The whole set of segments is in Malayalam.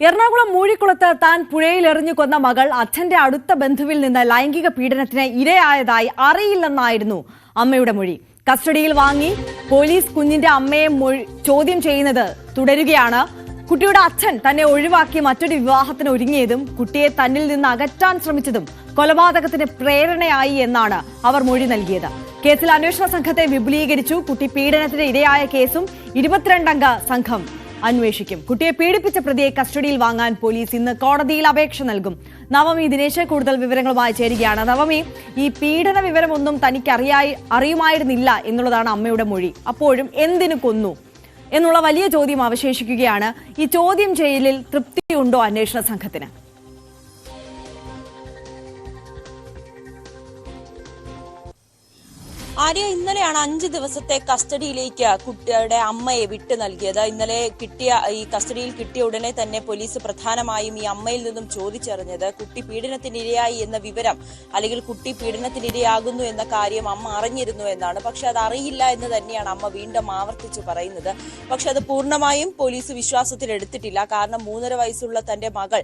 എറണാകുളം മൂഴിക്കുളത്ത് താൻ പുഴയിലെറിഞ്ഞു കൊന്ന മകൾ അച്ഛന്റെ അടുത്ത ബന്ധുവിൽ നിന്ന് ലൈംഗിക പീഡനത്തിന് ഇരയായതായി അറിയില്ലെന്നായിരുന്നു അമ്മയുടെ മൊഴി. കസ്റ്റഡിയിൽ വാങ്ങി പോലീസ് കുഞ്ഞിന്റെ അമ്മയെ ചോദ്യം ചെയ്യുന്നത് തുടരുകയാണ്. കുട്ടിയുടെ അച്ഛൻ തന്നെ ഒഴിവാക്കി മറ്റൊരു വിവാഹത്തിന് ഒരുങ്ങിയതും കുട്ടിയെ തന്നിൽ നിന്ന് അകറ്റാൻ ശ്രമിച്ചതും കൊലപാതകത്തിന് പ്രേരണയായി എന്നാണ് അവർ മൊഴി നൽകിയത്. കേസിൽ അന്വേഷണ സംഘത്തെ വിപുലീകരിച്ചു. കുട്ടി പീഡനത്തിന് ഇരയായ കേസും 22-അംഗ സംഘം അന്വേഷിക്കും. കുട്ടിയെ പീഡിപ്പിച്ച പ്രതിയെ കസ്റ്റഡിയിൽ വാങ്ങാൻ പോലീസ് ഇന്ന് കോടതിയിൽ അപേക്ഷ നൽകും. നവമി ദിനേശ് കൂടുതൽ വിവരങ്ങളുമായി ചേരുകയാണ്. നവമി, ഈ പീഡന വിവരമൊന്നും തനിക്ക് അറിയുമായിരുന്നില്ല എന്നുള്ളതാണ് അമ്മയുടെ മൊഴി. അപ്പോഴും എന്തിനു കൊന്നു എന്നുള്ള വലിയ ചോദ്യം അവശേഷിക്കുകയാണ്. ഈ ചോദ്യം ചെയ്യലിൽ തൃപ്തിയുണ്ടോ അന്വേഷണ സംഘത്തിന്? ആര്യ, ഇന്നലെയാണ് 5 ദിവസത്തെ കസ്റ്റഡിയിലേക്ക് കുട്ടിയുടെ അമ്മയെ വിട്ടു നൽകിയത്. ഇന്നലെ ഈ കസ്റ്റഡിയിൽ കിട്ടിയ ഉടനെ തന്നെ പോലീസ് പ്രധാനമായും ഈ അമ്മയിൽ നിന്നും ചോദിച്ചറിഞ്ഞത് കുട്ടി പീഡനത്തിനിരയായി എന്ന വിവരം, അല്ലെങ്കിൽ കുട്ടി പീഡനത്തിനിരയാകുന്നു എന്ന കാര്യം അമ്മ അറിഞ്ഞിരുന്നു എന്നാണ്. പക്ഷെ അത് അറിയില്ല എന്ന് തന്നെയാണ് അമ്മ വീണ്ടും ആവർത്തിച്ച് പറയുന്നത്. പക്ഷെ അത് പൂർണ്ണമായും പോലീസ് വിശ്വാസത്തിൽ എടുത്തിട്ടില്ല. കാരണം 3.5 വയസ്സുള്ള തന്റെ മകൾ,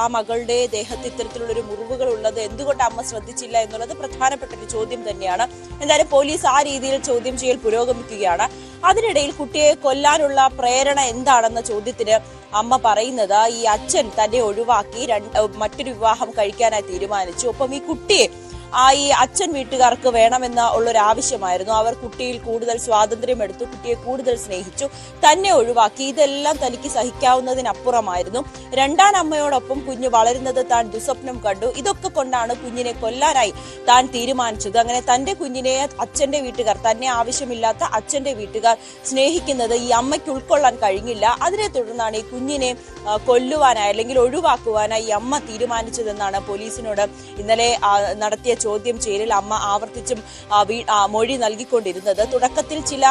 ആ മകളുടെ ദേഹത്ത് ഇത്തരത്തിലുള്ളൊരു മുറിവുകൾ ഉള്ളത് എന്തുകൊണ്ട് അമ്മ ശ്രദ്ധിച്ചില്ല എന്നുള്ളത് പ്രധാനപ്പെട്ട ഒരു ചോദ്യം തന്നെയാണ്. എന്തായാലും പോലീസ് ആ രീതിയിൽ ചോദ്യം ചെയ്യൽ പുരോഗമിക്കുകയാണ്. അതിനിടയിൽ കുട്ടിയെ കൊല്ലാനുള്ള പ്രേരണ എന്താണെന്ന ചോദ്യത്തിന് അമ്മ പറയുന്നത്, ഈ അച്ഛൻ തന്നെ ഒഴിവാക്കി മറ്റൊരു വിവാഹം കഴിക്കാനായി തീരുമാനിച്ചു. ഒപ്പം ഈ കുട്ടിയെ ഈ അച്ഛൻ വീട്ടുകാർക്ക് വേണമെന്ന ഉള്ളൊരു ആവശ്യമായിരുന്നു. അവർ കുട്ടിയിൽ കൂടുതൽ സ്വാതന്ത്ര്യം എടുത്തു, കുട്ടിയെ കൂടുതൽ സ്നേഹിച്ചു, തന്നെ ഒഴിവാക്കി. ഇതെല്ലാം തനിക്ക് സഹിക്കാവുന്നതിനപ്പുറമായിരുന്നു. രണ്ടാം അമ്മയോടൊപ്പം കുഞ്ഞ് വളരുന്നത് താൻ ദുസ്വപ്നം കണ്ടു. ഇതൊക്കെ കൊണ്ടാണ് കുഞ്ഞിനെ കൊല്ലാനായി താൻ തീരുമാനിച്ചത്. അങ്ങനെ തന്റെ കുഞ്ഞിനെ അച്ഛന്റെ വീട്ടുകാർ, തന്നെ ആവശ്യമില്ലാത്ത അച്ഛന്റെ വീട്ടുകാർ സ്നേഹിക്കുന്നത് ഈ അമ്മയ്ക്ക് ഉൾക്കൊള്ളാൻ കഴിഞ്ഞില്ല. അതിനെ തുടർന്നാണ് ഈ കുഞ്ഞിനെ കൊല്ലുവാനായി അല്ലെങ്കിൽ ഒഴിവാക്കുവാനായി ഈ അമ്മ തീരുമാനിച്ചതെന്നാണ് പോലീസിനോട് ഇന്നലെ നടത്തിയ ചോദ്യം ചെയ്യലിൽ അമ്മ ആവർത്തിച്ചും മൊഴി നൽകിക്കൊണ്ടിരുന്നത്. തുടക്കത്തിൽ ചില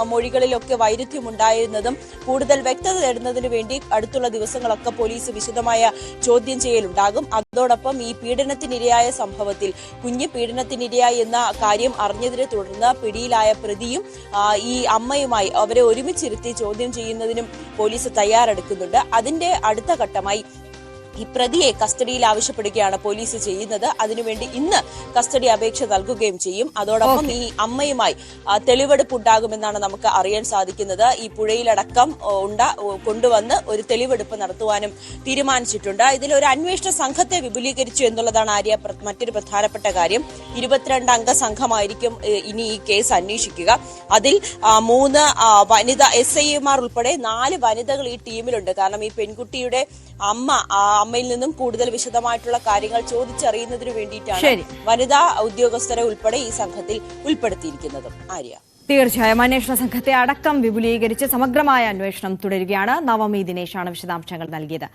മൊഴികളിലൊക്കെ വൈരുദ്ധ്യമുണ്ടായിരുന്നതും കൂടുതൽ വ്യക്തത തേടുന്നതിന് വേണ്ടി അടുത്തുള്ള ദിവസങ്ങളൊക്കെ പോലീസ് വിശദമായ ചോദ്യം ചെയ്യലുണ്ടാകും. അതോടൊപ്പം ഈ പീഡനത്തിനിരയായ സംഭവത്തിൽ കുഞ്ഞ് പീഡനത്തിനിരയായി എന്ന കാര്യം അറിഞ്ഞതിനെ തുടർന്ന് പിടിയിലായ പ്രതിയും ഈ അമ്മയുമായി അവരെ ഒരുമിച്ചിരുത്തി ചോദ്യം ചെയ്യുന്നതിനും പോലീസ് തയ്യാറെടുക്കുന്നുണ്ട്. അതിന്റെ അടുത്ത ഘട്ടമായി ഈ പ്രതിയെ കസ്റ്റഡിയിൽ ആവശ്യപ്പെടുകയാണ് പോലീസ് ചെയ്യുന്നത്. അതിനുവേണ്ടി ഇന്ന് കസ്റ്റഡി അപേക്ഷ നൽകുകയും ചെയ്യും. അതോടൊപ്പം ഈ അമ്മയുമായി തെളിവെടുപ്പ് ഉണ്ടാകുമെന്നാണ് നമുക്ക് അറിയാൻ സാധിക്കുന്നത്. ഈ പുഴയിലടക്കം കൊണ്ടുവന്ന് ഒരു തെളിവെടുപ്പ് നടത്തുവാനും തീരുമാനിച്ചിട്ടുണ്ട്. ഇതിൽ ഒരു അന്വേഷണ സംഘത്തെ വിപുലീകരിച്ചു എന്നുള്ളതാണ് ആര്യ മറ്റൊരു പ്രധാനപ്പെട്ട കാര്യം. 22-അംഗ സംഘമായിരിക്കും ഇനി ഈ കേസ് അന്വേഷിക്കുക. അതിൽ 3 വനിതാ SIമാർ ഉൾപ്പെടെ 4 വനിതകൾ ഈ ടീമിലുണ്ട്. കാരണം ഈ പെൺകുട്ടിയുടെ അമ്മയിൽ നിന്നും കൂടുതൽ വിശദമായിട്ടുള്ള കാര്യങ്ങൾ ചോദിച്ചറിയുന്നതിന് വേണ്ടിയിട്ടാണ് വനിതാ ഉദ്യോഗസ്ഥരെ ഉൾപ്പെടെ ഈ സംഘത്തിൽ ഉൾപ്പെടുത്തിയിരിക്കുന്നത്. ആര്യ, തീർച്ചയായും അന്വേഷണ സംഘത്തെ അടക്കം വിപുലീകരിച്ച് സമഗ്രമായ അന്വേഷണം തുടരുകയാണ്. നവമി ദിനേശാണ് വിശദാംശങ്ങൾ നൽകിയത്.